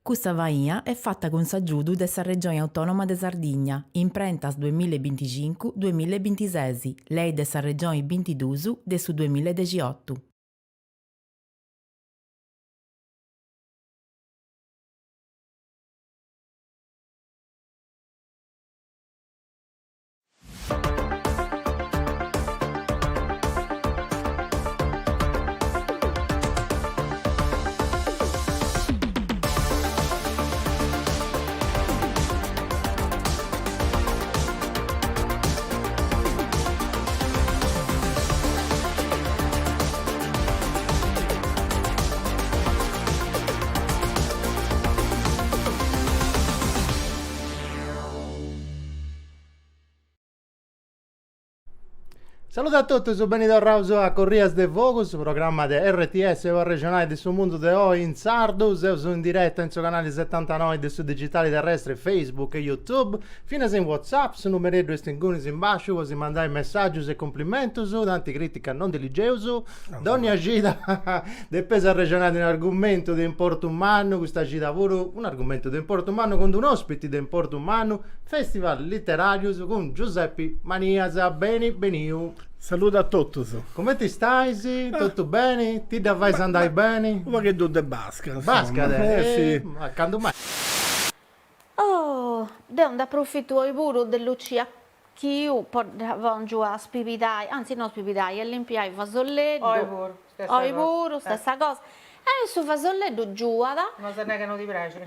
Questa vaia è fatta con s'aggiudu dessa Regione Autonoma de Sardigna, in prentas 2025-2026, lei dessa Regione 22 de su 2018. Saluto a tutti, sono Benito Rauso a Corrias de Focus, programma de RTS regionale del suo mondo de O in Sardus. Io sono in diretta in suo canale 79 del suo digitale terrestre, Facebook e YouTube. Fino a in WhatsApp, su numero 2 stingunis in bacio, così mandai messaggi e complimenti, tanti critica non religioso. Donne agita del peso regionale di un argomento di importo umano, questa agita pure un argomento di importo umano con un ospite di importo umano, Festival Literarius con Giuseppe Maniasa. Bene, benio. Saluto a tutti. Come ti stai? Sì? Tutto bene? Ti vai se andai bene? Ma che tu de basca? Basca, sì. Ma quando mai? Oh, da approfitto pure di Lucia che io vado giù a spipitare, anzi non spipitare, a limpiare il fasolletto. Pure, stessa cosa. Su fasolletto giù, ma se ne che non ti piace.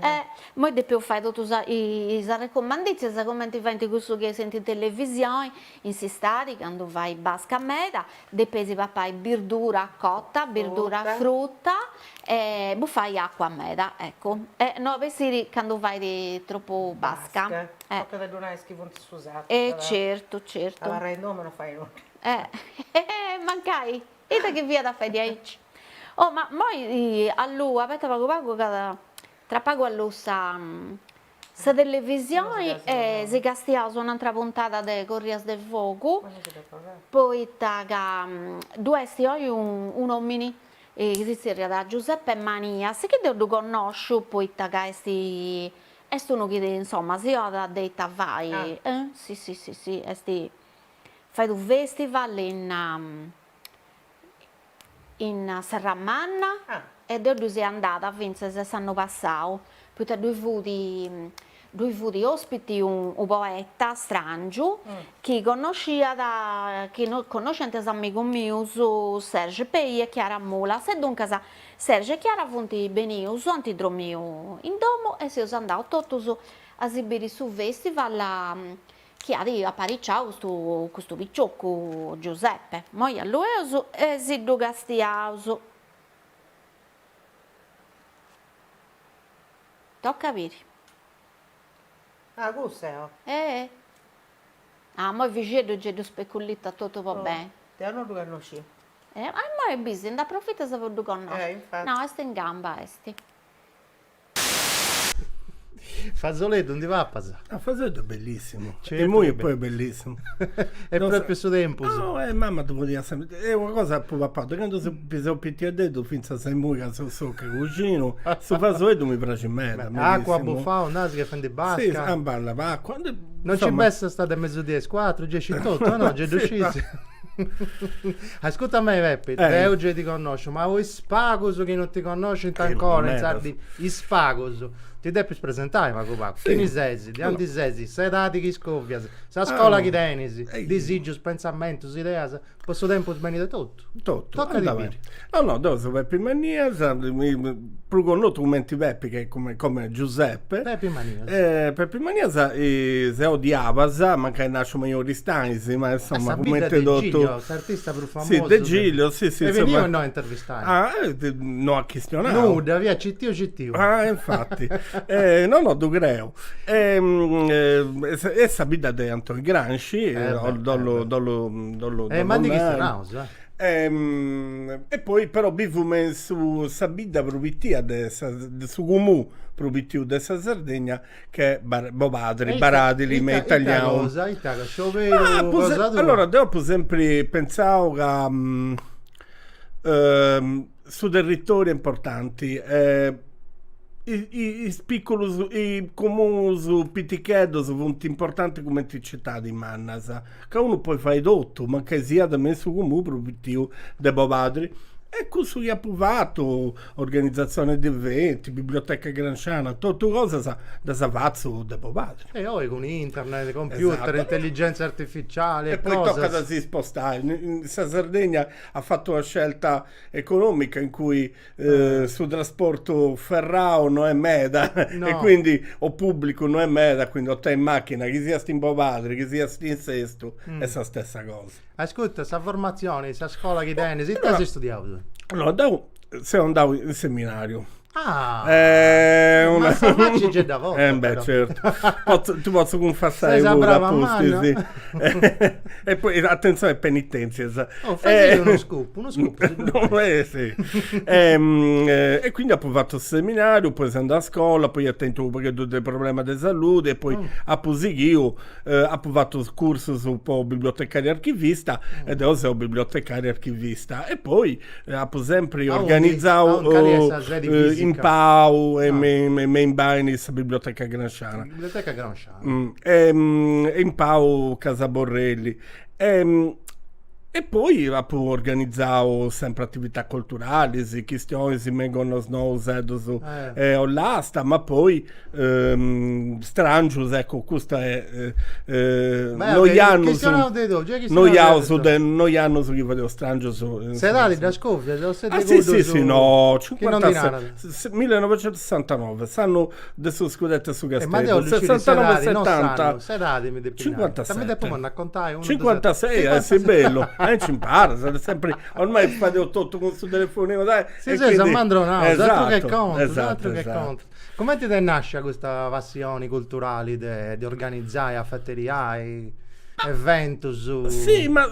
Ma di più fai tutte le raccomandazioni, come ti fai questo che senti in televisione, in stati, quando vai basca a meta, depesi papà verdura cotta, verdura frutta, e fai acqua a meta, ecco. No, avessi quando vai di troppo basca. Perché da non hai schifo scusate. Certo. Allora il nome non fai nulla. Mancai, e da che via da fai di aici? Oh, ma poi allora, avete pago tra pago all'ussa sa televisione e si castia un'altra puntata di Corrias del Fuoco, poi taga due sti un omini che si seria da Giuseppe Mania, se che devo conosco poi taga esti uno che insomma si ha detta vai, sì, esti fai un festival in Serramanna e dove sei andata finché se sanno passato perché due fu ospiti un poeta strangio che conosceva che non conoscente amico mio su Sergio Pei e Chiara Mola se dunque Sergio e Chiara funti benio su antidromio in domo e si sono andati tutti a esibire su festival che ha apparicciato questo picciocco Giuseppe. Poi a lui è Siddu Gastiauso. Tocca capire. Questo ma vicino c'è due speculita tutto va bene. Te non lo conosci? Ma è bisogna, da approfitta se vuoi conoscere. Infatti. No, è in gamba, Fazzoletto, non ti va a passare? Il fasolletto è bellissimo. Certo, e poi è bellissimo. È proprio su tempo. No, mamma tu vuoi sempre. È una cosa proprio a parte. Quando si un pittedetto, finché sei muoia so che cucino, su fasolletto mi piace merda. Acqua buffao, naso che fende basca. Sì, amballa, va. Non c'è messa stata mezzodì, 4, 10, 8, no, c'è uscito. Ascolta me Peppi, te oggi ti conosco, ma voi spagoso che non ti conosci ancora in sardi, i spagoso. Ti devi presentare, ma come? Chi mi sesi, di antisesi, sei dati chi scoppia, sa scuola chi tenisi, disigi, pensamento, idea, posso tempo sbenire tutto. Tocca di dire. No, dopo Peppi Mania, progono documenti Peppi che come Giuseppe. Peppi Mania. Peppi Mania se odiava, ma che nasce maggiori stanzi, ma insomma, come te Giglio, artista più famoso. Sì, De Giglio, sì. E veniva no a intervistare. No a questionare. No, da via CTO. Infatti. No, tu creo. E sapete di Antonio Gramsci, ma di chi sta e poi però vivume su Sabida provitia su Gumu provitiu de Sardegna che Baradili me italiano. Allora dopo sempre pensavo che su territori importanti i piccoli i comuni pitichedos molto importanti come ti città di Mannasa che uno poi fa edotto ma che sia da me su comune produttivo de Bobadri e questo è approvato organizzazione di eventi biblioteca Granciana tutto cosa da Savazzo de Bobadri E poi con internet, computer, Esatto. intelligenza artificiale e poi cose. tocca da si spostare. In Sardegna ha fatto una scelta economica in cui sul trasporto ferrao non è meda No. e quindi o pubblico non è meda, quindi o te in macchina, che sia in Bobadri, che sia in Sesto, è la stessa cosa. Ascolta, sta formazione, sta scuola che tieni, si te sei studiato? Allora, se andavo in seminario. Ah, Una... ma Savacci c'è da volta, beh, però. certo. Tu posso confessare Sei pure, brava apposta, a sì. mano. E poi, attenzione, penitenze. Oh, fai uno scoop. No, sì. E quindi ho provato il seminario, poi sono andato a scuola, poi ho tentato perché ho dei problemi di salute, e poi a Posighio ho provato il corso su un po' bibliotecario archivista, ed ora sono bibliotecario archivista. E poi ho sempre organizzato in Pau e me in Bainis biblioteca Granciana. Biblioteca Granciana. E in Pau Casa Borrelli. E poi ho organizzato sempre attività culturali, questioni si vengono all'asta, ma poi strangios, ecco, questo è noi hanno su che vedo strangios. Sei dati da scoppia? Sì, no, Che non dinara? 1969, sanno adesso scudetto su Ma Castello, Deo, 69, 70, sei dati, mi 57. poi mi raccontai 56, sì, bello, ci impara, sempre, ormai fate 8 con su telefonino, dai. Sì, sei Mandro no, altro che conto, esatto. conto. Come ti nasce questa passione culturale di organizzare a fatteriare eventi su... Sì, ma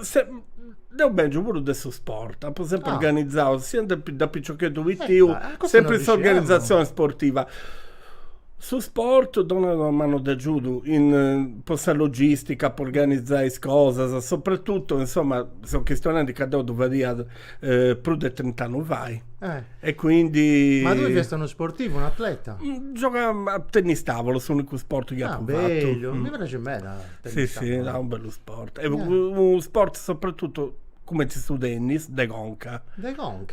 devo benjo pure adesso sport, ho sempre organizzato sia da picciochetto vittivo, sempre questa organizzazione sportiva. Su sport dono una mano da giudo in posta logistica per organizzare cose, soprattutto insomma sono questioni di cadò dove dia più di 30 anni vai e quindi ma tu sei uno sportivo, un atleta? Gioca a tennis tavolo, sono l'unico sport che ho provato. Bello, mi piace bene sì, è un bello sport è un sport soprattutto come ti su tennis, de gonca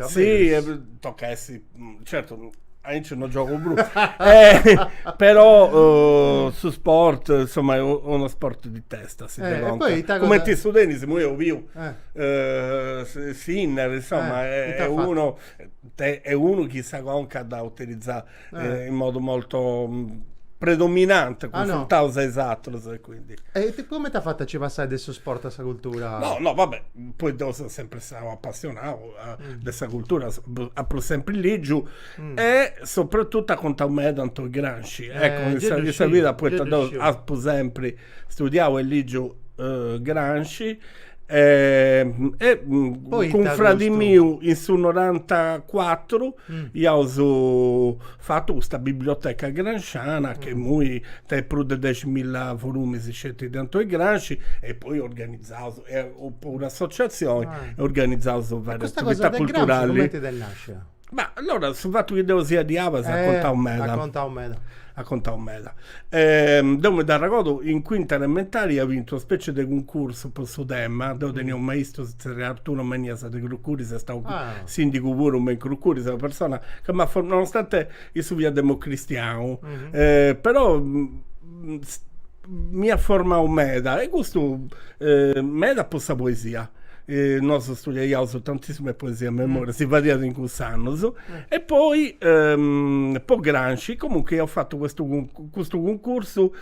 sì, tocca essere certo. Io non gioco blu, però su sport insomma è uno sport di testa poi, come ti studenti se io Sinner insomma è uno che sa gonca da utilizzare in modo molto predominante consultausa esatto quindi. E come ti ha fatto ci passare adesso sport a questa cultura? No vabbè poi sono sempre stato appassionato di questa cultura apro sempre lì giù e soprattutto a contare me tanto Gramsci ecco questa vita poi apro sempre studiavo lì giù Gramsci poi con fradi mio in su 94 io ho fatto questa biblioteca granciana che muy te più di 10.000 volumi si scelti dentro i Gramsci e poi ho organizzato un'associazione e organizzato varie attività culturali. Come ti nasce? Ma allora sul fatto che devo sia di Avas a contare un meda. Dove da Ragodo in quinta elementare ha vinto una specie di concorso per Sudemma dove tenia un maestro Arturo Maniasa di Crucuri se stavo sindaco pure un Crucuri è una persona che mi ha nonostante io sono via democristiano però mi ha formato un meda e questo meda per la poesia. Il nostro studio su tantissime poesie a memoria, si va in quest'anno e poi Gramsci comunque ho fatto questo concorso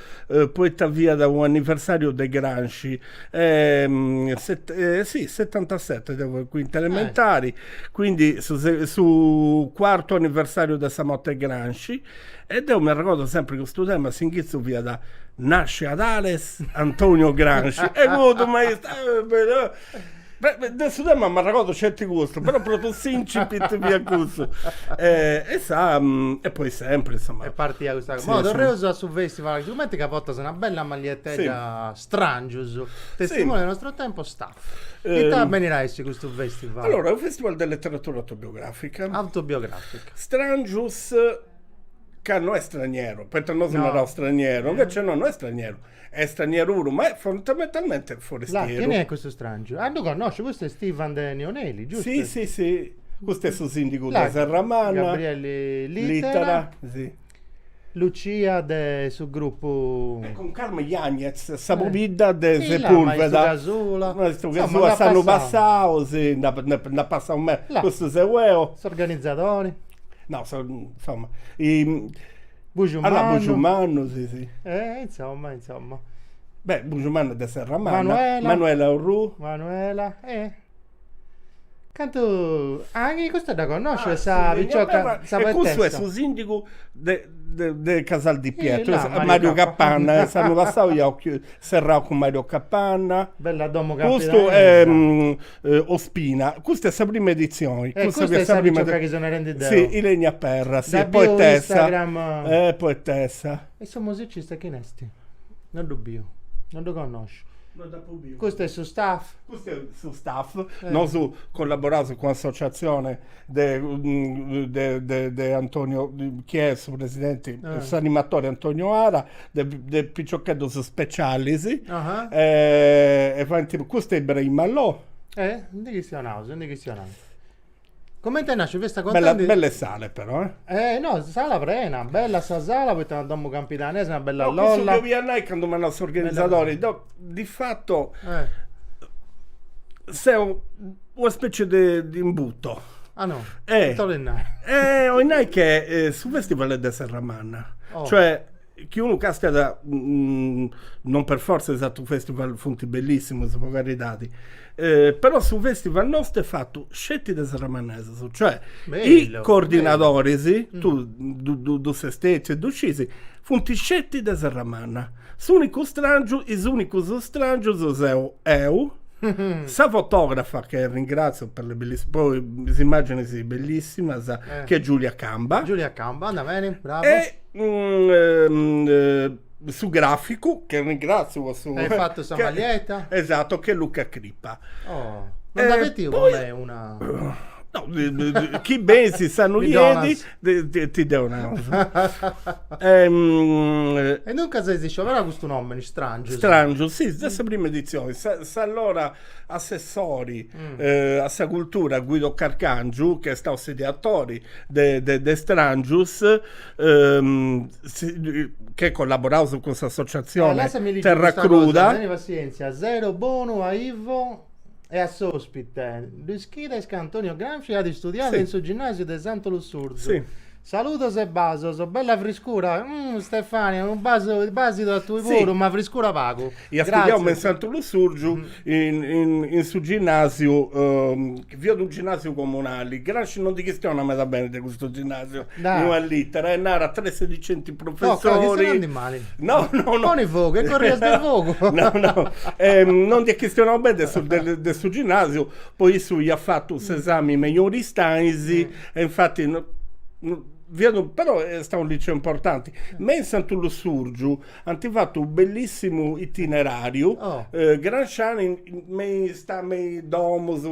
poi via da un anniversario dei Gramsci 77 quinta elementari quindi su quarto anniversario da Samotte Gramsci ed io mi ricordo sempre questo tema si inizia via da nasce ad Ales Antonio Gramsci e molto maestro adesso mi ricordo certi gusti però proprio incipit via questo e poi sempre insomma e partia questa cosa ma torreo su festival sicuramente capotta una bella maglietta strangius testimone del nostro tempo staff che ti avvenirai su questo festival? Allora è un festival di letteratura autobiografica autobiografica Strangius che non è straniero, perché non No. sono straniero, invece no, non è straniero, è straniero, ma è fondamentalmente Là, forestiero. che ne è questo strangio? Ah, tu conosci, questo è Stefan De Neonelli, giusto? Sì, questo è il sindaco Là, di Serramanna, Gabriele Littera, Littera, sì. Lucia sul gruppo... Con Carmen Yagnez, Sabobidda de Sì, là, Sepulveda. Maestro Casula. Maestro Insomma, Casula l'ha stanno passato. passato, sì, ne passa un me. Là. Questo segueo. Sono organizzatori, No, insomma, Bugiumano. Bugiumano, sì. Insomma. Beh, Bugiumano è di Serramanna. Manuela. Manuela Urru. Manuela, Canto... Anche questo è da conoscere, sa, Sì, Picciocca, sa e questo è poetessa. il sindaco del Casal di Pietro, là, Mario Mario Capanna. Stanno passando io serrato con Mario Capanna. Bella domo Questo è Ospina, questa è la prima edizione. questo è la prima Picciocca che sono rendi Sì, Ilenia Perra, sì, Da è bio poetessa. Instagram. Poetessa. E sono musicisti che nesti? Non lo conosco. Questo è su staff. Questo è su staff, non su collaborato con l'associazione di Antonio, chi è il suo presidente, il animatore Antonio Ara, del Piccioccheddo su Specialisi, Ah. questo è Ibrahim Allò, Di che sia naso. Come te nasce questa belle contenta? sale però, No, sala prena, bella sta sala, poi te la domo campidanese, una bella No, questo lolla. che vi andai quando mi hanno organizzatori, di fatto sei una specie di imbuto. Ah no, Eh. Tornare. Che su Festival di Serramanna, Oh. cioè chiunque casca da non per forza esatto un festival funti bellissimo, su poche dati, però su festival nostro è fatto scetti da Serramannese, cioè Bello, i coordinatori tu sei stessi e uscisi funti scetti da Serramanna, l'unico strangio eu sa fotografa che ringrazio per le bellissime immagini bellissime che è Giulia Camba Giulia Camba, anda bene, bravo. e su grafico che ringrazio Hai fatto sta maglietta? esatto, che è Luca Crippa. Oh, non avete io poi- con me una... No, chi ben si sanno Mi lieti donas. ti devono E non casa esiste, però questo nome è strangio. Strangio, sì, stessa prima edizione. Sa allora assessori a sa cultura Guido Carcangiu, che è stato sediatore de Strangius, che collaborava con questa associazione Terra Cruda. Pazienza, zero buono a Ivo e a Sospite. Luis Chiles che Antonio Gramsci ha studiato Sì. in suo ginnasio di Santo Lussurdo. Sì. Saluto se baso, so bella friscura. Stefania, un basi da tuo Sì. puro, ma friscura pago. E studiamo in Santo Lussurgiu in su ginnasio, via d'un ginnasio comunale. Granci non ti questiona me da bene di questo ginnasio. Dai. Non è lettera, è nara 3 sedicenti No, che professori. sono male. No. Con il fuoco, che corriere del fuoco. No. Non ti questionavo bene del suo ginnasio, poi su gli ha fatto esami migliori stanzi, e infatti però sta un liceo importante. Ma in Santo Lussurgiu hanno fatto un bellissimo itinerario, Oh. Granciani sta nei domus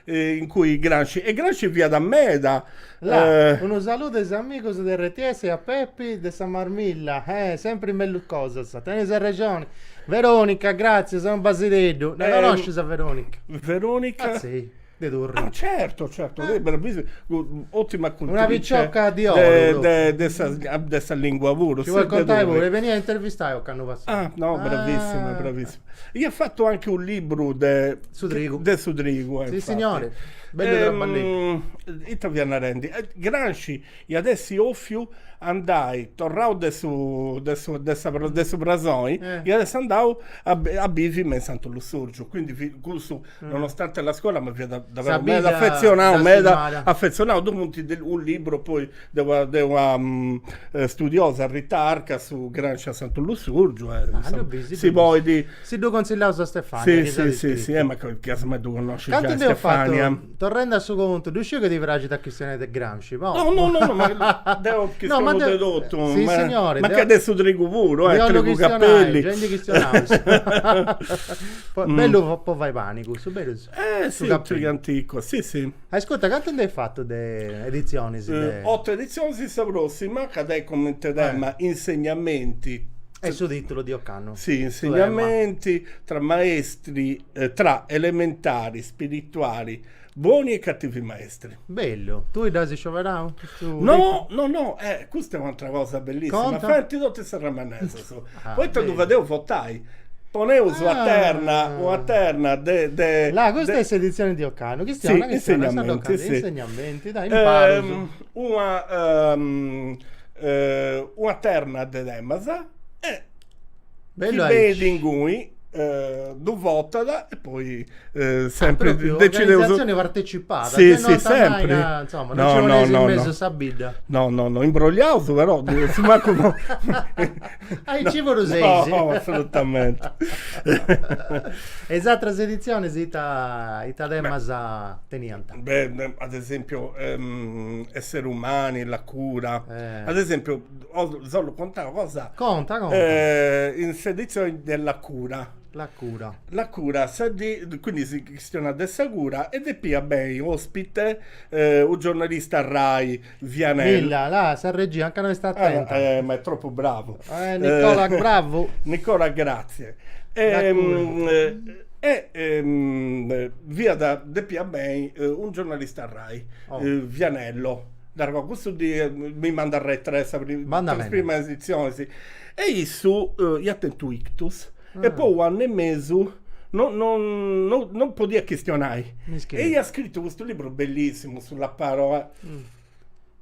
in cui Granci via da Meda. Là, uno saluto ai amigos del RTS e a Peppi de San Marmilla, sempre in bello cosa, tenete a ragione. Veronica, grazie, sono Basiledo. Non conosci sa Veronica? Veronica. Ah, sì, De Turri. Ah, certo, bravissimo. Ottima cultura. Una picciocca di oro. Dessa lingua pure. Ci vuoi contare pure? Veni a intervistare o che hanno passato? Ah, no, bravissima. Io ho fatto anche un libro de Sudrigo. Sudrigo. Sì, infatti. signore. Bello della balletto. Itaviana Rendi. Granci, e adesso offio andai, tornavo adesso Brasoi, e adesso andavo a Bivi in Santo Lussurgiu. Quindi, questo, nonostante la scuola, mi aveva davvero affezionato. Dopo un libro, poi devo studiosa a Ritarca su Granci a Santo Lussurgiu. Si vuoi di... Si do consigliato a Stefania. Sì, ma che casomai tu conosci Quanto già ne ho Stefania. fatto? tornando a suo conto, riuscì che ti piace da questione del Gramsci? No, ma devo che No, ma stiamo de- dedotto. sì, ma, signore, ma devo- che adesso trigo puro, Io lo trigo questionai, capelli. gente questionava. Bello poi vai panico, su bello. Sì, capelli. un trigo antico, sì. Ascolta, quanto ne hai fatto di edizioni? 8 edizioni si sta prossima, che dai come tema insegnamenti. È il suo titolo di Occano. Sì, insegnamenti tra maestri, tra elementari, spirituali, buoni e cattivi maestri. Bello. Tu dai scioverà? No, questa è un'altra cosa bellissima. Conta? Fatti tutti il ramanese su. Ah, Poi te bene. dove devo votai. Ponevo su a terna de Là, questa è l'edizione di Occano. Che Sì, stiamo? insegnamenti, sì. Insegnamenti, dai, imparo. una terna de Demasa e Bello chi hai- vedi in cui due votata e poi sempre Proprio decide organizzazione partecipata. Sì, che sì, non sta mai, sempre. insomma, No, non ci volesse no, in no, mezzo no. Sabida. no, imbrogliato però si manco Hai cibo rosesi. no, assolutamente. Esatto, edizioni ita demasa tenianta. Beh, ad esempio, esseri umani, la cura. Ad esempio, solo contare una cosa. Conta. In sedizione della cura. La cura. La cura, quindi si questiona dessa cura ed è qui bei ospite un giornalista Rai, Vianello. Milla, là, San Reggì, anche noi sta attenta. Ma è troppo bravo. Nicola, bravo. Nicola, grazie. La Via da De Piabei, un giornalista Rai, Vianello. Dargo, questo mi manda a retressa per Manda la bene. prima edizione, sì. E su attento ictus. E poi un anno e mezzo non podia questionare. Mischia. E ha scritto questo libro bellissimo sulla parola.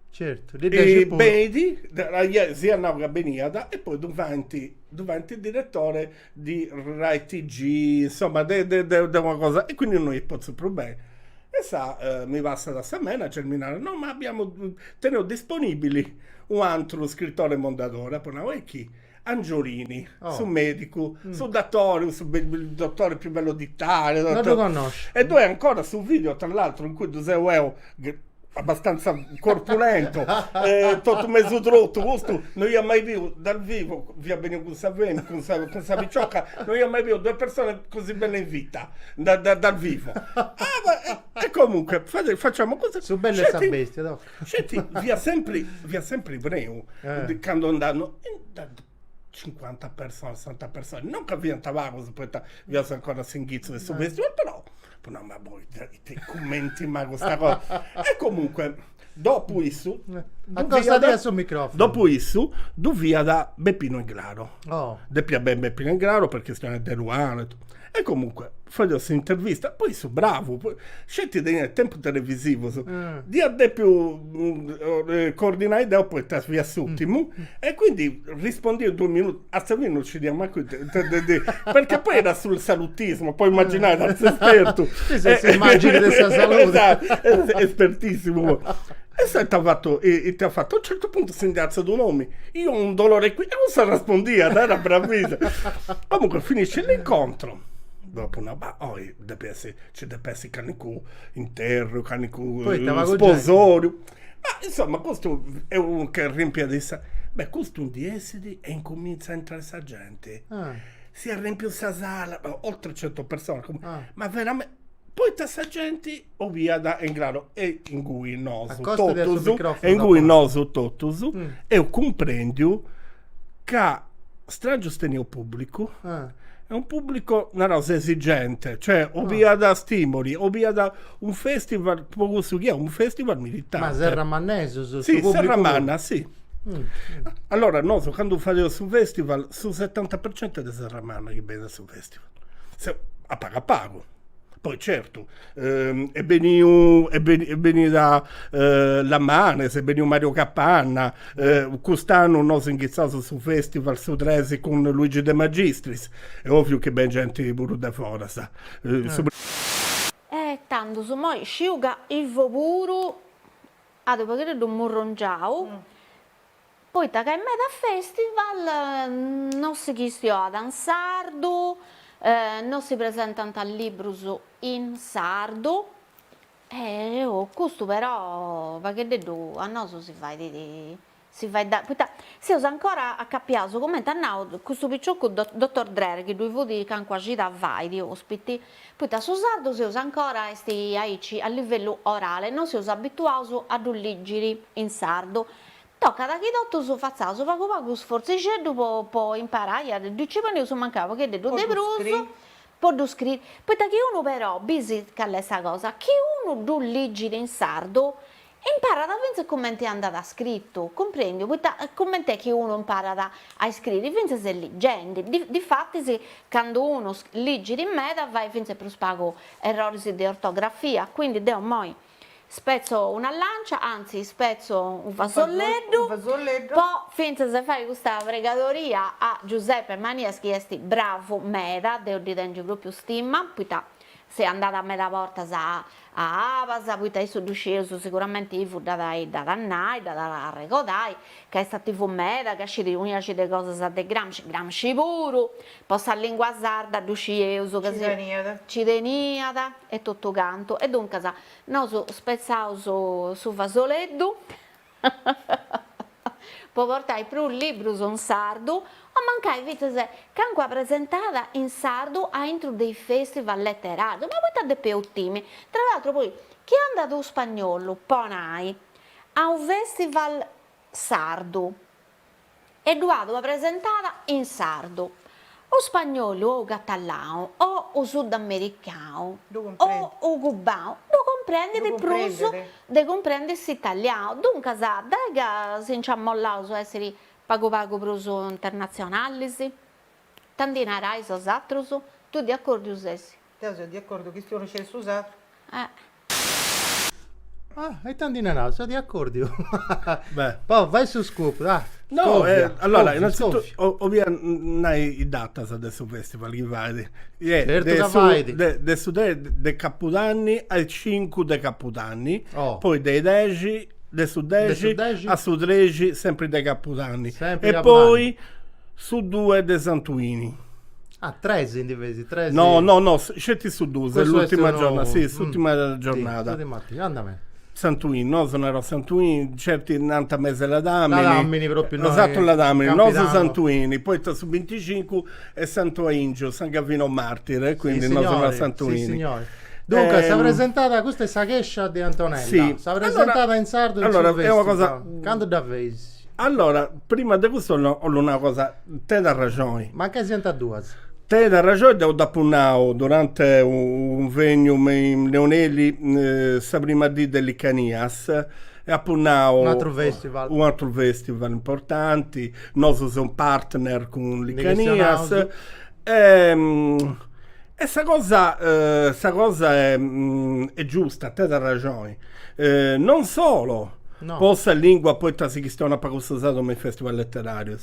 Certo, E vedi, sia una beniada e poi davanti direttore di Rai TG, insomma, de una cosa. E quindi noi posso provare. E mi basta da settimana a terminare. No, ma abbiamo tenuto disponibili un altro scrittore mondadore, poi no, e chi? Angiorini, su medico, su dottore, il dottore più bello d'Italia. Non lo conosci. E due ancora su video, tra l'altro, in cui Duseu abbastanza corpulento, tutto mezzo trotto, questo non io mai visto dal vivo, via bene con Saveni, con Savicioca, non io mai visto due persone così belle in vita, dal vivo. E comunque, facciamo così. Su belle sa bestia, no? Senti, via sempre Ibreu, quando andano 50 persone, 60 persone, non che via Tavares, poi via ancora Singhizzo e su festival, però no, ma voi ti commenti ma questa cosa. E comunque, dopo isso, Accostadia sul microfono. dopo isso, via da Beppino Ingraro. Oh. Beppino Ingraro per questione di Ruano. E comunque, fai questa intervista, poi su bravo, scetti del tempo televisivo, di a più coordinare dopo e via suttimo, e quindi rispondi in 2 minuti, a Savino non ci diamo qui, perché poi era sul salutismo, puoi immaginare dal esperto. Se immagini questa salute. Esatto, espertissimo. E se ti ha fatto, a un certo punto si indiazza due nomi, io ho un dolore qui, e non si rispondia, era bravissimo. Comunque finisce l'incontro. Dopo una ci deve essere canicu interro, canicu sposorio. Ma insomma, questo è un che riempie di beh, questo un di essi e incomincia a entrare la gente. Si riempie questa sala, oltre 100 persone, ma veramente. Poi tassa gente o via da Ingraro e in cui noso totusu e in cui noso totusu e io comprendo che strano sostenere pubblico. È un pubblico una cosa esigente, cioè o via da stimoli, o via da un festival, un festival militare. Ma Serramanese su Sì, pubblico. Serramanna, sì. Allora, no, quando facevo su festival, su 70% di Serramanna che viene sul festival. A pago. Poi certo, è venuto da Lamanes, è venuto Mario Capanna, quest'anno non si è ingizzato su festival su Tresi con Luigi De Magistris, è ovvio che ben gente pure da fuori sa. Tanto su moi sciuga il vopuru a dopo che un morrongiao. Poi da che in mezzo a festival non si chistio ad un sardo, non si presentano al libro in sardo Questo però, perché a noi si fa si fa da, si usa ancora a capiaso come annao questo picciocco dottor Drer che due voti can quasi da vai di ospiti poi su sardo si usa ancora a livello orale, non si usa abituato ad un leggere in sardo. Tocca da chi dotto su fazzato poco sforzicetto può imparare dice ma io sono mancato che detto de bruso può scrivere poi da che uno però bisogna questa cosa che uno du leggere in sardo impara da pensa come è andata scritto, comprendi? Come è che uno impara a scrivere, pensa se leggende. Difatti, se quando uno legge in meta, vai pensa per spago errori di ortografia. Quindi, devo mai spezzo una lancia, anzi, spezzo un vasolletto. Poi, pensa se fai questa fregadoria a Giuseppe Manieschi, che bravo meta, devo dire proprio stima, poi se è andata a meta porta a Avasa, poi te su sceso sicuramente io fu da dannai, da recordai, che è stato fu meda, che ci riunia le cose sa de Gramsci pure, poi sa lingua sarda, duscioso, che ci teniada, e tutto canto, e dunque sa, no so spezzao su vasoletto, poi portai più un libro su un sardo, o mancai vite se canqua presentata in sardo a intro dei festival letterari, ma poi da più ottimi. Tra l'altro poi chi è andato in spagnolo, ponai, a un festival sardo, e duato presentata in sardo, o spagnolo o catalano o o sudamericano o cubano, lo comprendi di pruso, de comprendi italiano. Dunque, dai che si inciammollao su essere pago pruso internazionali, sì. Tanti narai so altro su, tu di accordo usessi? Io sono di accordo che stiano c'è usato. E tanti narai, sono di accordo. Beh. Poi vai su Scoop, dai. No, allora, scoppia, innanzitutto, scoppia. ovviamente i data adesso festival che vai. Certo che vai. Adesso dei capodanni ai 5 dei capodanni, Oh. poi dei 10, su 10 a su 13 sempre dei capodanni. Sempre E Capodanni. poi su 2 dei Santuini. 13 indivisi, 13. No, scetti su 2, è Questo l'ultima è giornata, sì, sì, l'ultima giornata. Sì, mattina, andame. Santuini, no, sono Santuini, certi nanta mese la Damini. La Damini proprio, no, esatto, la Damini, no, su Capitano. Santuini, poi su 25 è Santo Angio, San Gavino Martire, quindi Sì, non sono a signori, Santuini. sì, signori. Dunque, si è presentata, questa è Saghescia di Antonella, Sì. si è presentata Allora- in sardo in allora, sul è una festival. cosa- Canto da vesi. Allora, prima di questo ho una cosa, te da ragione. Ma che siamo a due? Te da ragione devo da punnao durante un venue in Leonelli, sa prima di dell'Icanias, e a punnao Un altro festival. un altro festival importante, noi siamo un partner con Di l'Icanias. Cristian E sta cosa è giusta, te da ragione. Non solo, No. possa lingua poi si chistiona per questo usato nei festival letterari.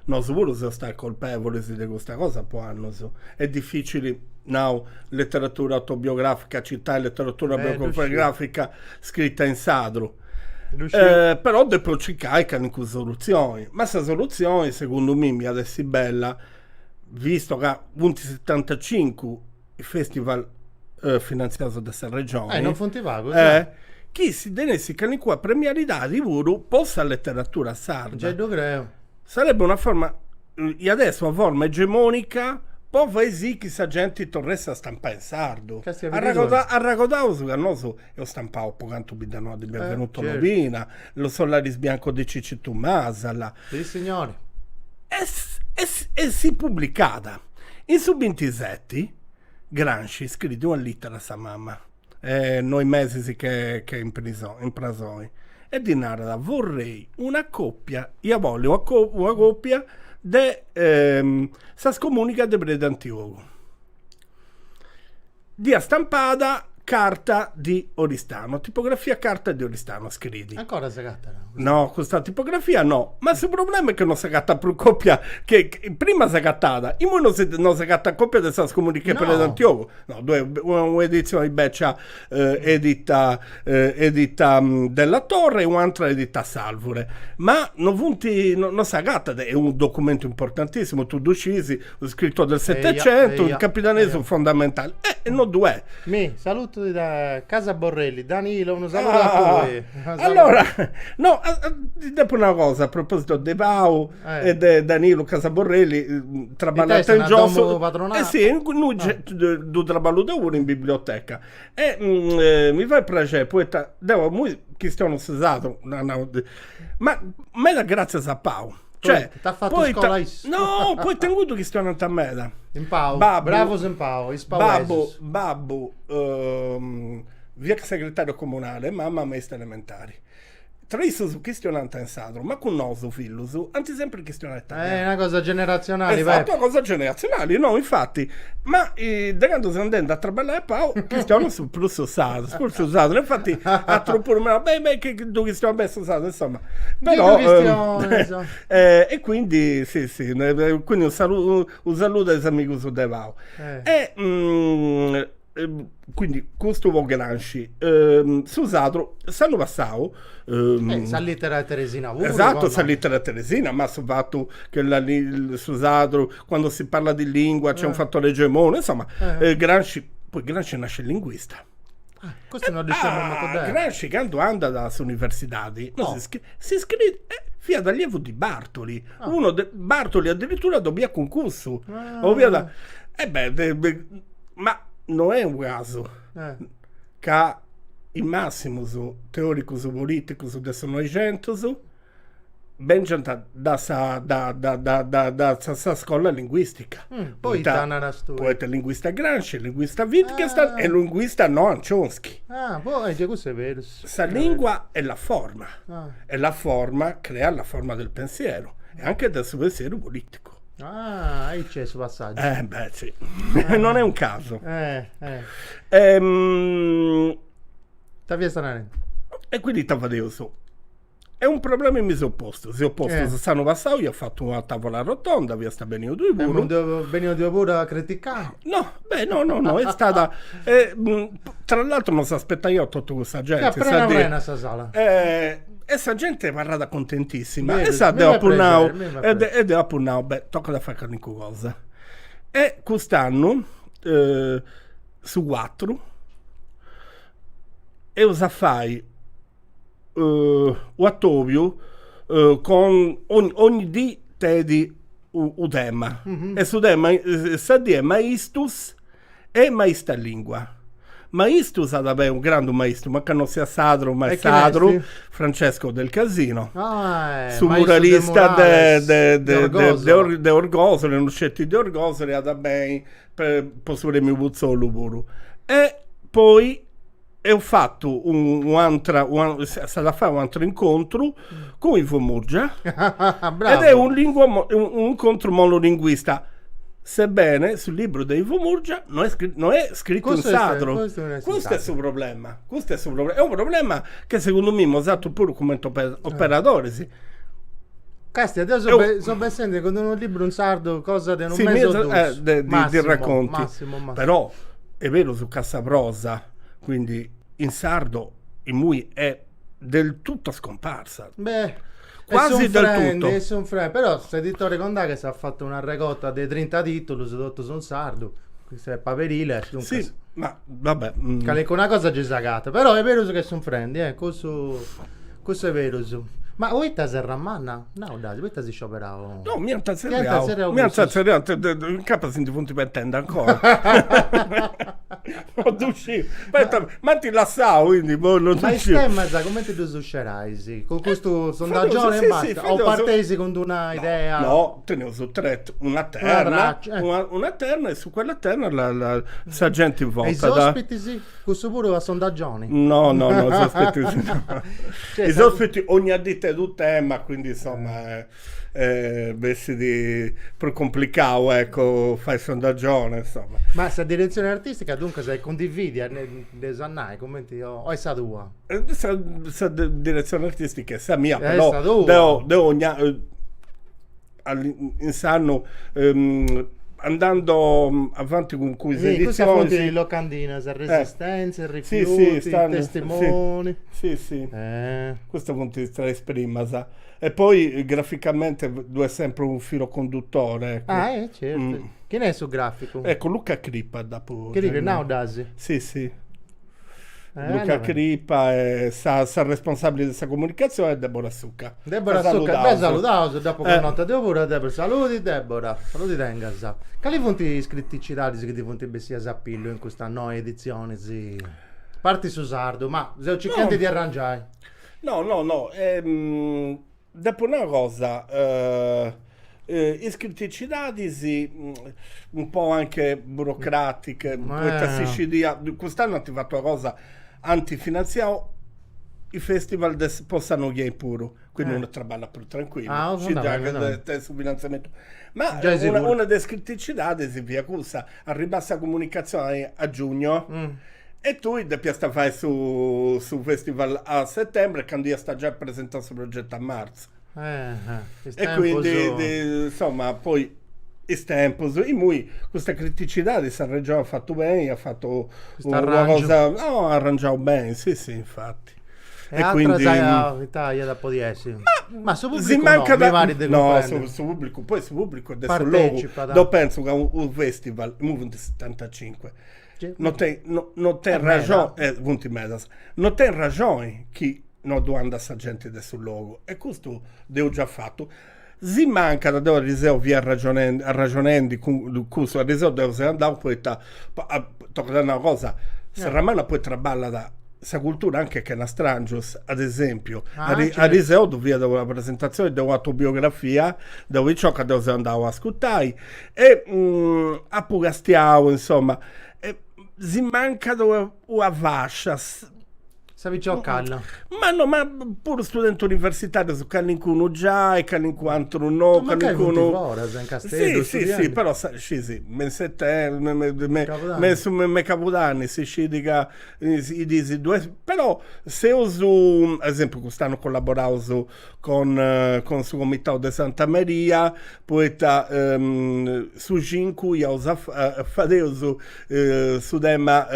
Non sicuro se sta colpevole di questa cosa, può hanno. È difficile, no, letteratura autobiografica, città e letteratura biografica scritta in sadro. Però dopo ci caicano in soluzioni. Ma questa soluzione, secondo me, mi adesso è bella, visto che 75 il festival finanziato da questa regione. Non funziona così. Chi si denesse che qua premialità di vuru possa letteratura sarda. Già lo creo. Sarebbe una forma, e adesso una forma egemonica, poi fai sì che sa gente tornesse a stampare in sardo. Che sia A raccontare su Cannoso e ho stampato un po' quanto bidano di benvenuto certo. Novina, lo Solaris Bianco di Cicci Tommasala. Sì, signori. E si pubblicata. In su 27, Gramsci scrive una lettera a sua mamma, noi mesi che è in prigione. E di narra, vorrei una coppia, io voglio una coppia di Sascomunica de Breda Antioco. Dia stampata carta di Oristano, tipografia carta di Oristano, scrivi. Ancora si gatta. No, questa tipografia no, ma il problema è che non si gatta più coppia, che prima si gattata, in non si gatta coppia di Sascomunica No. per l'Antioco, no, un'edizione di Beccia edita della Torre e un'altra edita Salvore, ma non si gatta, è un documento importantissimo, tu decisi, scritto del Settecento, il capitanesimo fondamentale, e non due. Mi saluto da Casa Borrelli, Danilo, un saluto a tutti. Allora, no, dopo una cosa, a proposito di Pau e di Danilo Casaborrelli, traballate in gioco. Sì, noi do traballo da uno in biblioteca. E mi fa piacere, poi devo, che stiamo usato, ma me la grazie a Pau. Cioè, t'ha fatto scuola no, poi tenuto che stiamo a me. In Pau, Babbo, bravo in Pau, babbo, via segretario comunale, mamma maestra elementari. Tra su questionante in sadro, ma con noso figlio su, anzi sempre questionante. È una cosa generazionale, esatto, una cosa generazionale, no, infatti. Ma da quando sono andato a traballare a Pau, questiono su plus usato, infatti a troppo beh, che tu stiamo ben usato, insomma. Però e quindi sì, quindi un saluto ai amici su De Pau. Quindi questo Vogranci Susatro sanno passato salittera Teresina esatto, salittera Teresina, ma sul fatto che Susatro quando si parla di lingua c'è un fattore egemone, insomma Gramsci nasce linguista. Questo non diciamo molto bene. Gramsci quando anda dalle università si iscrive via allievo di Bartoli, Bartoli addirittura dobbia concorso ma non è un caso che il massimo teorico politico del Novecento ben da scuola linguistica. Poi poeta linguista Gramsci, linguista Wittgenstein e linguista Noam Chomsky. Poi questo è vero. La lingua è la forma, e la forma crea la forma del pensiero e anche del suo pensiero politico. Ahí c'è questo passaggio. Beh, sì. Non è un caso. Via stanare. E quindi Tavadeoso è un problema in mise opposto. Si è opposto se stanno passando, io ho fatto una tavola rotonda, via sta benino due pure. Non devo venire due pure a criticare. No, è stata tra l'altro non si aspetta io tutto questa gente. Appena sta sala. E sta gente parla contentissima e sa dopo now e dopo now tocca da fare qualche cosa. E quest'anno su 4 e usa fai Ottovio con ogni di tedi un tema e su tema sa di maistus e maista lingua. Maestro sa da un grande maestro, ma che non sia sadro, ma è sadro, Francesco del Casino, su muralista de Orgosole, non scetti di Orgosole, da ben per posso mi buzzolo pure. E poi ho fatto da fare un altro incontro con Ivo Murgia ed è un incontro monolinguista. Sebbene sul libro di Ivo Murgia non è scritto in sadro. Questo è il suo problema. È un problema che secondo me è usato pure come operatore. Sì. Casti, adesso sto pensando con un libro in sardo, cosa di un mese o due. Di racconti. Massimo. Però è vero su Cassaprosa, quindi in sardo il Mui è del tutto scomparsa. Quasi del tutto. Però questo editore Condà che si è fatto una regotta dei 30 titoli sotto sul sardo, questo è paperile. Sì, ma vabbè. Che una cosa ci sagata, però è vero che sono frendi, questo è vero. Ma voi ti sei rammanna? No, dai, voi ti sei scioperato. No, mi hanno tazzeriato. In capo si punti per tenda ancora. Non uscì. Ma ti lassavo, quindi non ma stemma, come ti suscerai? Con questo sondaggio e basta? O partesi con una idea? No, tenevo su una terna e su quella terna la gente vota. E i ospiti sì? Questo pure a sondaggioni? No, i ospiti sì. I ospiti ogni addita un tema, quindi insomma per complicato, ecco, fai sondaggione, insomma. Ma se direzione artistica dunque se condividi ne sannai commenti o è stata tua? Se direzione artistica è mia, però devo in sanno andando avanti con queste Sì, queste fonti edizioni, di sì. locandine, resistenze, Sì, rifiuti, stanno- testimoni. Sì, sì. Eh. Questo punto di vista esprima, sa. E poi graficamente due è sempre un filo conduttore. Ecco. Certo. Mm. Chi ne è su grafico? Ecco, Luca Crippa dopo. Che dice, no, Dasi. Sì, sì. Luca allora. Crippa sa responsabile di questa comunicazione e Deborah Succa. Deborah Sa Succa, salutare. beh salutato, dopo che Eh. notte devo pure Deborah, saluti Deborah, saluti Tengasa. Quali fonti iscritti citati che ti fonti bestia sappillo in questa nuova edizione, sì. Parti su sardo, ma se cercate di arrangiare. No. Dopo una cosa, iscritti citati, sì, un po' anche burocratiche, quest'anno hanno fatto una cosa antifinanziaria, i festival possano ghi pure, quindi uno traballa più tranquillo, Ah, ci dà fondamentalmente. su finanziamento. Ma Già è sicuro. una delle iscritti si via cosa, arriva questa comunicazione a giugno. E tu devi fare su festival a settembre, quando sta già presentato il suo progetto a marzo. E quindi, insomma, poi il tempo, questa criticità di San Reggio ha fatto bene, ha fatto una arrangio. cosa, no, ha arrangiato bene, sì, infatti. E altra Italia da po' di essere. Ma su pubblico si manca no, mi pare di no, comprendere. su pubblico, poi su pubblico adesso Partecipa, logo, dai. io penso che un festival, il Movement 75, non tem ragione, non tem ragione che non domanda a gente del sul logo, e questo devo già fatto. Si manca da dove Riseo via ragionando con questo Riseo deve andare poi tocca una cosa, se Ramana poi traballa da sa cultura anche che è una strangios, ad esempio a Riseo dove da una presentazione della autobiografia dove ciò che devo andare a ascoltare e a Pugastiao, insomma, si manca dove una fascia. Stavi giocando. Ma pure studente universitario su Canicuno già e Canicuantro no, Ma che Canicuno. fuori, San Castello, Sì, però sì, me Capodanni si scidica i disi due, però se uso, ad esempio, quest'anno collaboravo con su Comitato di Santa Maria, poeta su Ginku, io fadevo su tema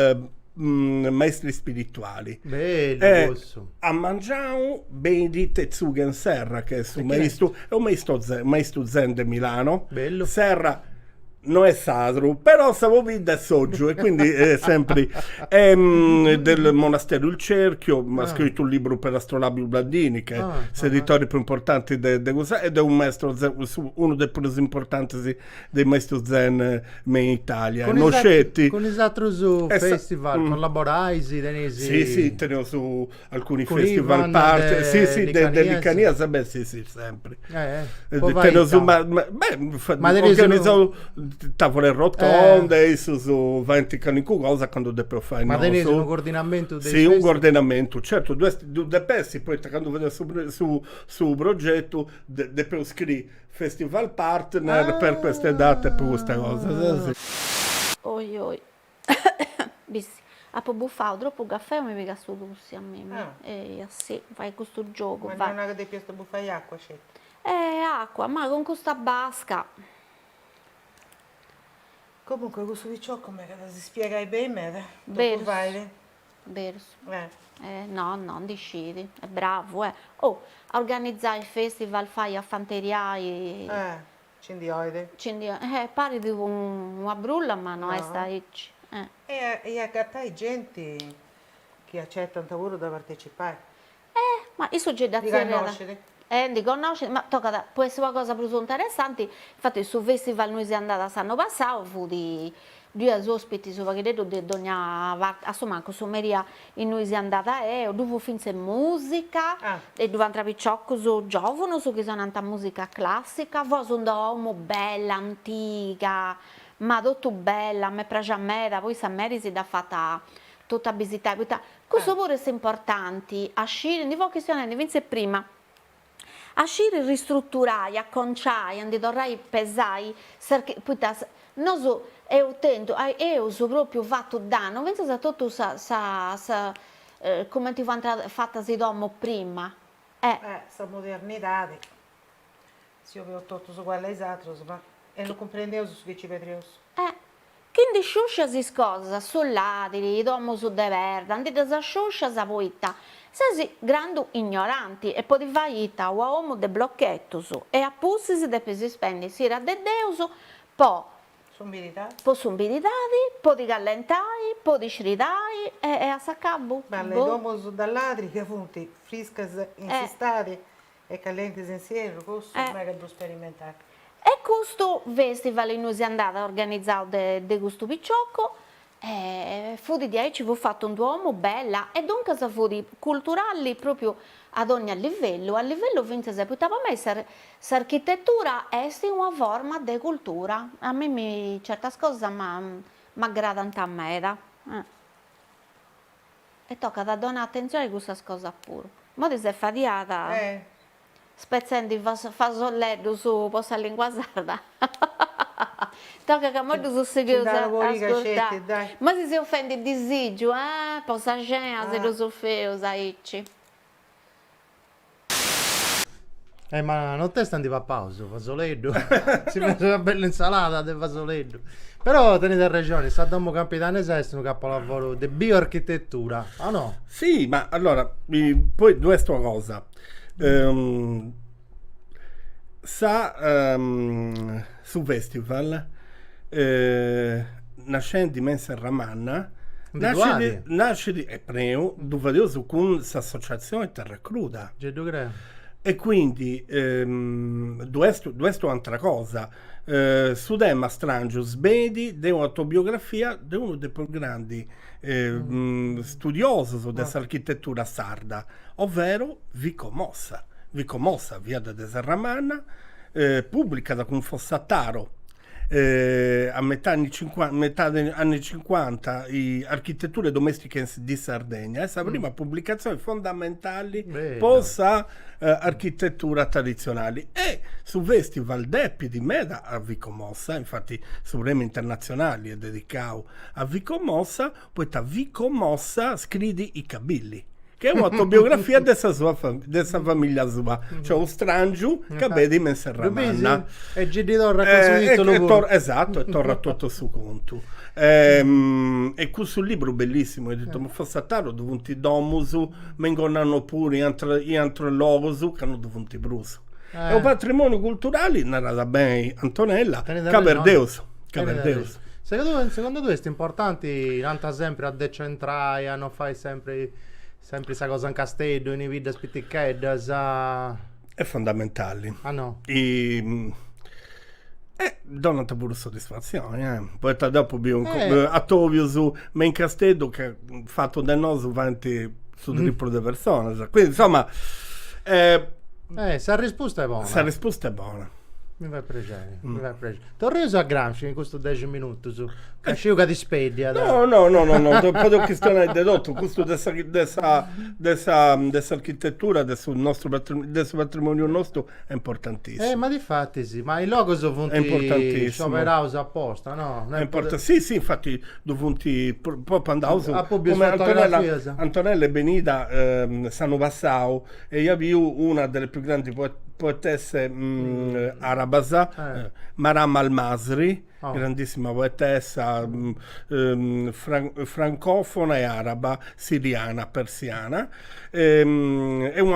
maestri spirituali. Bello, questo. A mangiare Benedite Zugen Serra, che è un maestro zen di Milano. Bello. Serra non è sadru, però stavo vita e soggio, e quindi è sempre del monastero Il Cerchio, ha scritto un libro per Astrolabio Blandini, che è l'editore più importante ed è un maestro zen, uno dei più importanti dei maestri zen in Italia. Con i altri su festival collaboraisi, Sì, teniamo su alcuni con festival Ivan parte, sì, Licaniese. dell'Icania, sì, sempre. Poi vai Teniamo su, Ma organizzato tavole rotonde, su 20 canico cosa quando devo fare. Ma tenete un coordinamento dei Sì, un festival? coordinamento, certo, due pezzi, poi quando vedo su progetto, devo scrivere festival partner per queste date, per questa cosa. Sì. Oi. Bissi. A po' buffare troppo caffè mi piace su russi a me. E sì, fai questo gioco. Ma vai. non è che devi piace buffare acqua, certo. Acqua, ma con questa basca. Comunque questo di ciò come si spiega bene, Verso. dopo vai. Verso. No. No, decidi, è bravo, Oh, a organizzare il festival fai a fanteria e... Cindioide. Pare di una brulla, ma non è No. sta E a cattare gente che accettano lavoro da partecipare. Ma i soggetti Di conoscere. Di conoscere, ma può essere una cosa più interessante. Infatti, sul festival noi siamo andati l'anno passato, fu di due ospiti su Vagheredo di ogni insomma, con Sommeria in noi siamo andati dove finse musica e dove entrava ciocco su giovane, su che sono andata musica classica, poi sono da uomo bella, antica, ma tutto bella, a me piace a me, poi sa Mary si da fatta tutta visitare. Questo pure è importante, a scegliere, di voi che sono ne prima. A scegliere ristrutturare, acconciare, andare tornare pesai, non so, io so proprio fatto danno, penso che tutto come ti fatta si domo prima. Sta modernità, se io avevo tutto su quella esatto, ma E non comprendevo su che ci vedremo. Quindi sciuscia si scosa sull'adiri, domo su de verda, andite a sciuscia sa poitta. Sei grandu ignoranti e poi vaita uomo de blocchetto su e a pussi si deve si spendi sira de deuso, poi Sono verità. po' sombiditadi, po' di gallentai, po' di sridai e a saccabu. Ma le domo su dall'adri che funti friscas insistati e calienti insieme, questo non è che devo sperimentare. E questo festival in si è andato organizzato de questo picciocco e fu di 10 fu fatto un duomo bella e dunque fu di culturali proprio ad ogni livello vince se poteva mettere l'architettura è una forma di cultura. A me certe cose mi aggradano a me. E tocca da donare attenzione a questa cosa pure. Ma ti sei fatiata spezzando il fasolletto su posta lingua sarda. Tocca che molto su seriosa ascoltare. Ma si offende il disagio, possa gente se lo soffio, sai. Ma non te stanno a pausa, fasoletto. Si fa una bella insalata del fasoletto. Però tenete ragione, sta domo capitano esesto un capolavoro di bioarchitettura, ah no? Sì, ma allora, poi due sto cosa. Su festival nasce di Mensa Ramanna nasce di preo dove su con l'associazione Terra Cruda e quindi due altra cosa su Dema Strangio Sbedi de un'autobiografia di uno dei più grandi studiosi dell'architettura sarda, ovvero Vico Mossa, via da Serramanna, pubblicata con Fossataro a metà degli anni 50 architetture domestiche di Sardegna, è la prima pubblicazione fondamentali possa architettura tradizionali e su Festival d'Eppi di Meda a Vico Mossa, infatti su Premi Internazionali è dedicato a Vico Mossa, poi da Vico Mossa scrivi i Cabilli, che è un'autobiografia della famiglia sua, cioè un strangio che vede in Serramanna e Gididor esatto, e torna tutto su conto e questo libro bellissimo, ho detto ma fosse stato dovuti domusu vengono pure gli antropologi che hanno dovuti bruso è un patrimonio culturale narrata bene Antonella Caverdeus. Secondo te è importante andare sempre a decentrare, a non fare sempre questa cosa in castello, in vita spitticchedda, è fondamentale. Ah no? Dona pure soddisfazione, poi dopo a Tovio su ma in castello che fatto da noi avanti su triplo di persone, quindi insomma se la risposta è buona. La risposta è buona. Mi fa piacere, mi fa piacere. Torniamo a Gramsci in questo 10 minuti su Casciuga di Spedia. No, dopo che questione dedotto, questo dessa architettura, del nostro patrimonio nostro è importantissimo. Ma difatti sì, ma i logo sono è importantissimo. Shopper House apposta, no? Sì, infatti dovuti proprio andare come Antonella e Benida sanno passau e io avevo una delle più grandi poetesse arabasa, Maram Al-Masri, grandissima poetessa francofona e araba, siriana, persiana, e un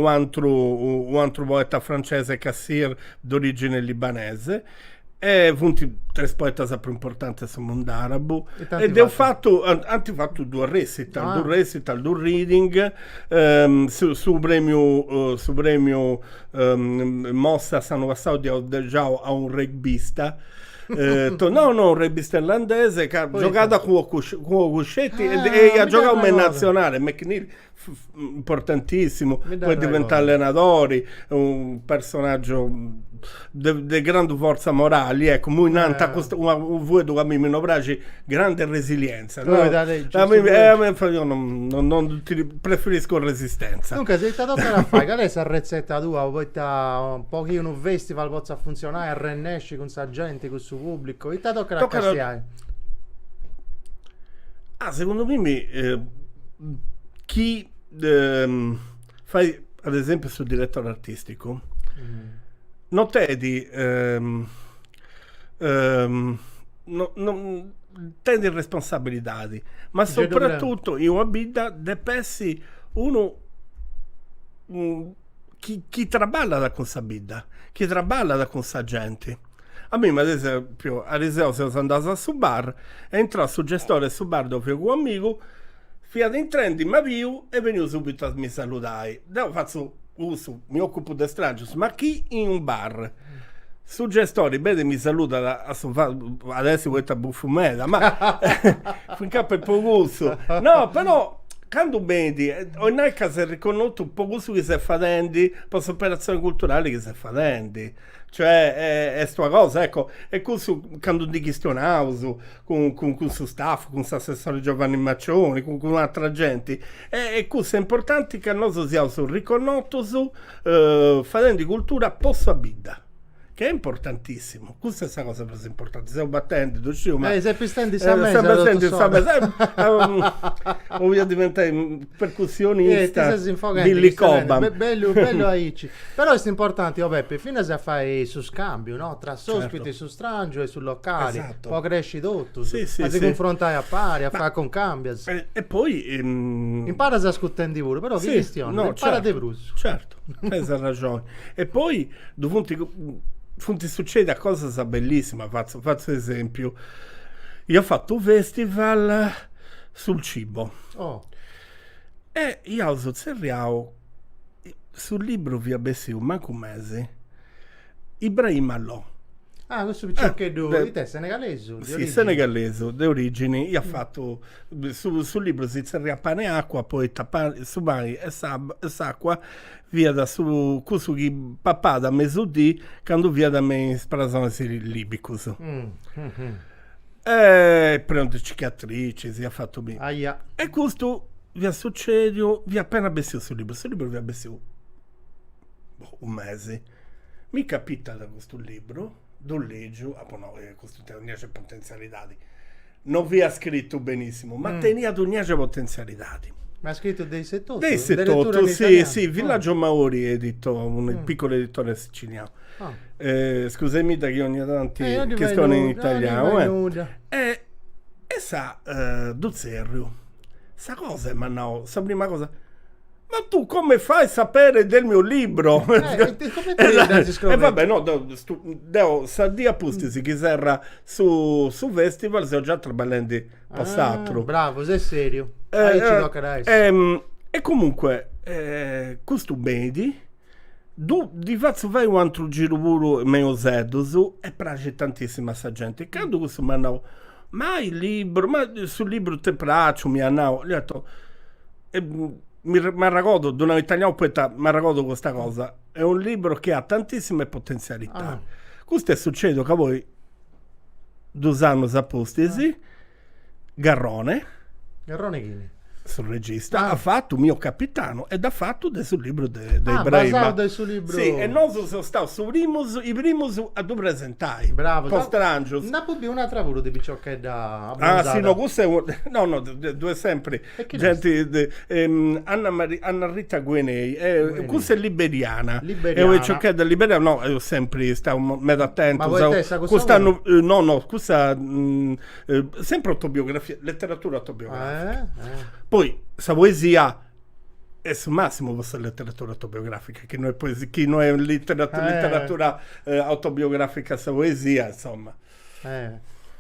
altro poeta francese, Kassir, d'origine libanese. E punti tre poeti più importanti sul mondo arabo ed ho fatto due recital, due reading su premio Mossa sono passato già a un rugbista un rugbista irlandese che ha giocato con Cuscetti e ha giocato come nazionale McNeil, importantissimo, poi diventa allenatore, un personaggio di grande forza morale, ecco, un vedo a me mi piace grande resilienza, no? Io non preferisco resistenza. Dunque se ti tocca fare qual è questa ricetta tua, poi un pochino un festival possa funzionare, arrennesci con sa gente, con suo pubblico, e ti tocca a castiare. Secondo me chi fai ad esempio sul direttore artistico notedi tendi responsabilidade, ma soprattutto in una vita depessi uno chi traballa con questa vita, chi traballa con questa gente. A me, ad esempio, a Riseo sono andato su bar, entrò sul gestore su bar dove io un amico, fiat in trendi, ma viu e venivo subito a mi salutare. Io faccio uso, mi occupo di strangers, ma chi in un bar? Sul gestore, bene, mi saluta adesso vuoi buffumeta, ma finché per poco. No, però quando vedi, ogni caso è riconosciuto un po' che si fa denti, per operazioni culturali che si fa denti. Cioè, è sta cosa, ecco, e questo quando di questionavo con suo staff, con l'assessore Giovanni Maccioni, con altra gente, e questo è importante che noi siamo riconosciuti, facendo di cultura posso vita. Che è importantissimo, questa è la cosa più importante. Stiamo battendo, ma se pistendi voglio diventare percussionista Billy Cobham. Bello aici. Però è importante, Peppe, fino a fare su scambio, no? Tra ospiti su strangio e su locali, esatto. Poi cresci tutto, sì, si confrontare a pari, a fare con cambio. E poi impara a ascoltare di pure, però che questione, impara di Bruce. Certo, hai ragione. E poi Funti succede a cosa bellissima, faccio esempio. Io ho fatto un festival sul cibo. E io ho zerriato sul libro via Bessiu, manco un mese, Ibrahim Allò. Questo che di te senegalese? Sì, senegalese, di origini. Io ho fatto sul libro si zerria pane e acqua, poi su mani e s'acqua, via da su chi papà da mesudì, quando via da me in sprasone libicus. E prendo cicatrici, si è fatto bene. E questo vi succede, vi appena bessio sul libro vi ha bessio un mese. Mi capita da questo libro, dolleggio, questo tenia potenzialità. Non vi ha scritto benissimo, ma tenia dugnage potenzialità. Ma ha scritto dei 78? Dei 78, sì, Villaggio Maori, edito, un piccolo editore siciliano. Scusami da che ogni tanto che sto in italiano. E sa, Duzerrio, sa cosa, ma no, sa prima cosa. Ma tu come fai a sapere del mio libro? E vabbè, no, devo sadia pustisi che sarà su festival, se ho già trabalhando passato. Bravo, sei serio. E comunque, questo vedi, di fatto vai un altro giro pure meno sedoso e piace tantissima sta gente. Quando questo mi hanno ma il libro, ma sul libro te piace, mi hanno detto, mi racconto, da un italiano poeta, mi racconto questa cosa, è un libro che ha tantissime potenzialità. Questo è successo che voi 2 anni apostesi, Garrone chi? sul regista, ha fatto mio capitano ed ha fatto sul libro di Ibrahim. Basato sul libro. Sì, e noi siamo stati i primi a due presentare. Bravo. Postrangios. Non può più una travura di ciò che è da sì, no, questo è no, due sempre. Gente, Anna Rita Guenei, questa è liberiana. E ciò che è da liberiana, no, io sempre stavo mezzo attento. Ma quest'anno, questa sempre autobiografia, letteratura autobiografica. Poi, sa poesia è sul massimo questa letteratura autobiografica, che non è letteratura autobiografica, sa poesia, insomma.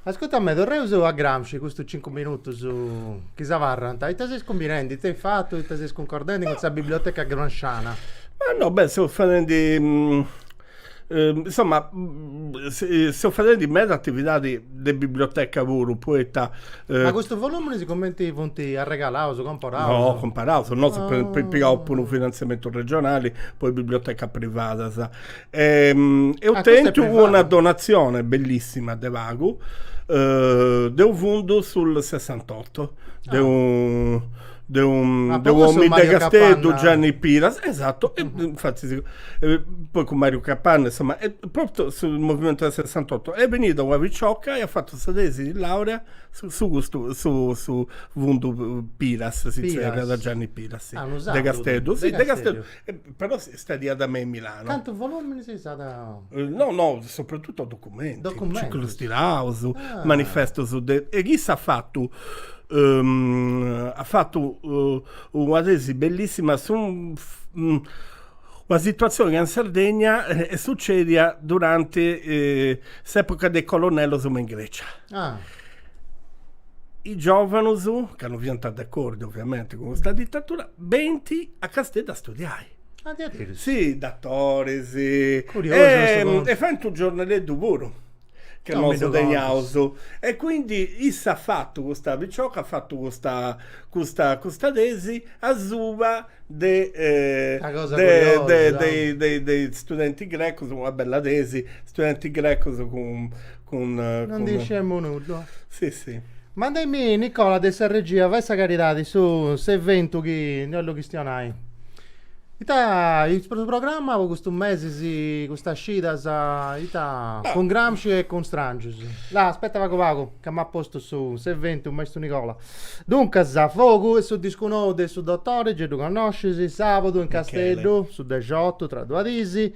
Ascolta me, dovrei usare a Gramsci questo 5 minuti su Chisavarra. Te sei scombinando, te hai fatto, te sei concordando con questa biblioteca gramsciana. Ma no, beh, stiamo facendo insomma, stiamo facendo di mezza attività di biblioteca pure, poeta. Ma questo volume si commenti a regalare, comparare? No, comparare, no, per pigliare un finanziamento regionale, poi biblioteca privata. Sa. E ho tentato una donazione bellissima de Vago, de un fondo sul 68, de un Ah, de proprio su uomini de Mario Castello, Capanna. Gianni Piras, esatto, e infatti poi con Mario Capanna, insomma, è proprio sul movimento del 68. È venuto a Viciocca e ha fatto la tesi di laurea su Vundu Piras, si Piras. chiama, da Gianni Piras, sì. Ah, un usato, De Castello, sì, De De Castello. Castello. Però sta lì da me in Milano. Quanto volume sei stata? No, soprattutto documenti. Documenti. Ciclo Stirausu, Ah. manifesto su e chi ha fatto una tesi bellissima su una situazione che in Sardegna succede durante l'epoca del colonnello in Grecia. Ah, I giovani, che hanno vietato d'accordo ovviamente con questa dittatura, 20 a Castello a studiare. addirittura. Sì, dattori, sì. Curioso questo conto. E fa un giornale di lavoro che Non non mi so ricordo. degnato. E quindi Issa ha fatto questa Vicioca, ha fatto questa tesi a Zuba Una cosa curiosa. dei studenti grechi, una bella tesi, studenti grechi Non diciamo nulla. Sì, sì. Mandami Nicola dessa regia, vai a carità su se evento che non lo questionai. Il programma con questo mese questa uscita con Gramsci e con Strangius. Là, aspetta vago che mi ha posto su se evento un maestro Nicola. Dunque, za fogo e su disconode su dottore, che tu conosci, sabato in Castello, su 18 tra due disi.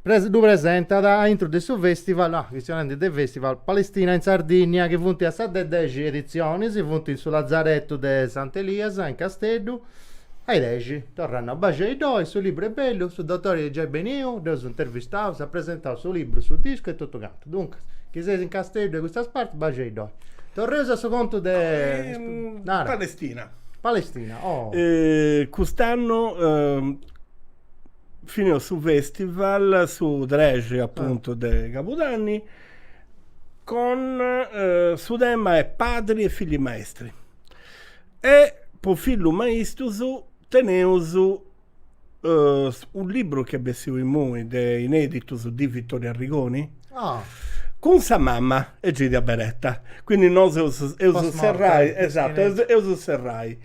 Du presenta da intro del suo festival, questionante del festival Palestina in Sardegna che vunti a 10 edizioni, si vunti sul Lazzaretto de Sant'Elias in Castello. Ai 10 tornano a Bacia i due, il suo libro è bello, il suo dottore è già benissimo, lo sono intervistato, si è presentato il suo libro sul disco e tutto quanto. Dunque, chi sei in Castello di questa parte, Bacia i due. Torresa su conto de Palestina. Palestina. Oh. Quest'anno finì su festival su Drege appunto de Capodanni con su tema è padri e figli maestri e per figlio maestro teneus un libro che abbiamo in noi de inedito di Vittorio Arrigoni Ah, con sa mamma e Gidia Beretta, quindi noi Post serrai, mortem, esatto, eu serrai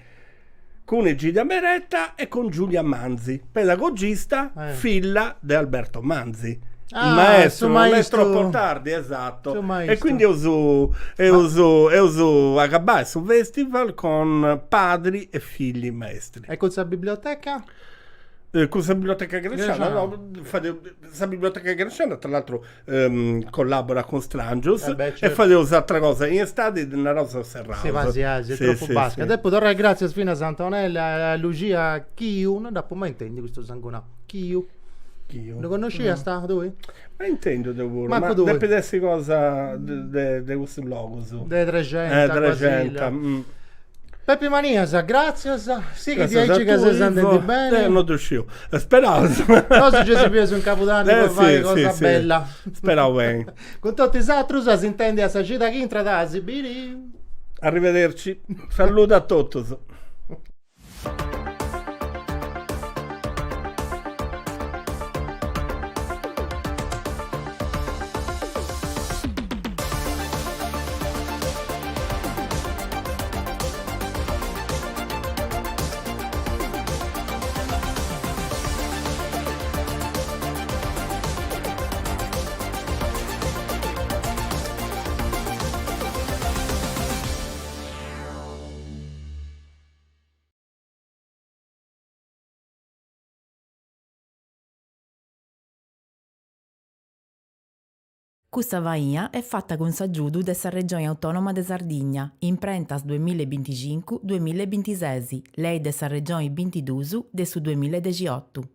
con Egidia Beretta e con Giulia Manzi, pedagogista, figlia di Alberto Manzi. Ah, Il maestro, su non è maestro. troppo tardi, esatto. Su maestro. E quindi uso a Gabbai su festival con padri e figli maestri. e con la biblioteca? Con questa biblioteca greciana, Greciana. questa biblioteca greciana tra l'altro collabora con Strangius beh, e certo. fa un'altra cosa in estate una rosa serrata. Si va, è troppo basca. Dopo tornare grazie a Sfina Santonella, a Lucia Chiu, non dopo mai intendi questo sanguina. Chiu. Lo conosci a sta dove? Ma intendo devo Manco ma due. deve essere cosa di questo logo su. De 300, Della Basilia. gente. Peppe Maniasa, grazie. Sì, che Grazie dici a che tu, sei sentito Ivo. bene. Non riuscivo. Speravo. Oggi ci si piace un capodanno per fare cosa sì. bella. Speravo bene. Con tutti i altri si intende a sagita che intra da Sibiri. Arrivederci. Saluto a tutti. Questa vaia è fatta con s'aggiudu dessa Regione Autonoma de Sardigna, in prentas 2025-2026, lei dessa Regione 22 de su 2018.